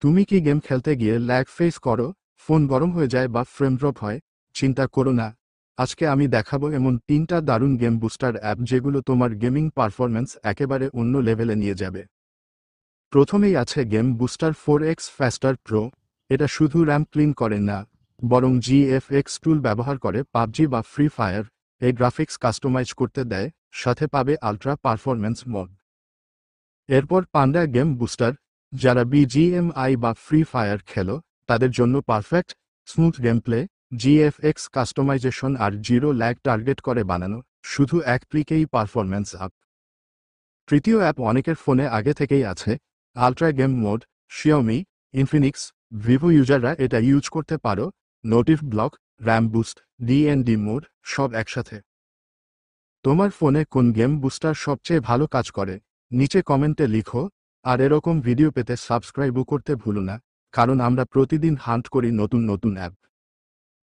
তুমি কি গেম খেলতে গিয়ে ল্যাগ ফেস করো, ফোন গরম হয়ে যায় বা ফ্রেম ড্রপ হয়? চিন্তা করো না। আজকে আমি দেখাবো এমন 3টা দারুণ গেম বুস্টার অ্যাপ যেগুলো তোমার গেমিং পারফরম্যান্স একেবারে অন্য লেভেলে নিয়ে যাবে। প্রথমেই আছে গেম বুস্টার 4x ফাস্টার প্রো। এটা শুধু র্যাম ক্লিন করে না, বরং জিএফএক্স টুল ব্যবহার করে পাবজি বা ফ্রি ফায়ার এই গ্রাফিক্স কাস্টমাইজ করতে দেয়, সাথে পাবে আলট্রা পারফরম্যান্স মোড। এরপর পান্ডা গেম বুস্টার, যারা বিজিএমআই বা ফ্রি ফায়ার খেলো তাদের জন্য perfect, smooth game play, GFX customisation আর জিরো ল্যাগ টার্গেট করে বানানো, শুধু এক ক্লিকেই পারফরম্যান্স আপ। তৃতীয় অ্যাপ অনেকের ফোনে আগে থেকেই আছে, ultra game mode. Xiaomi, Infinix, Vivo ইউজাররা এটা ইউজ করতে পারো। Notif block, RAM boost, DND mode সব একসাথে। তোমার ফোনে কোন গেম বুস্টার সবচেয়ে ভালো কাজ করে নিচে কমেন্টে লিখো। আর এরকম ভিডিও পেতে সাবস্ক্রাইবও করতে ভুলো না, কারণ আমরা প্রতিদিন হান্ট করি নতুন নতুন অ্যাপ।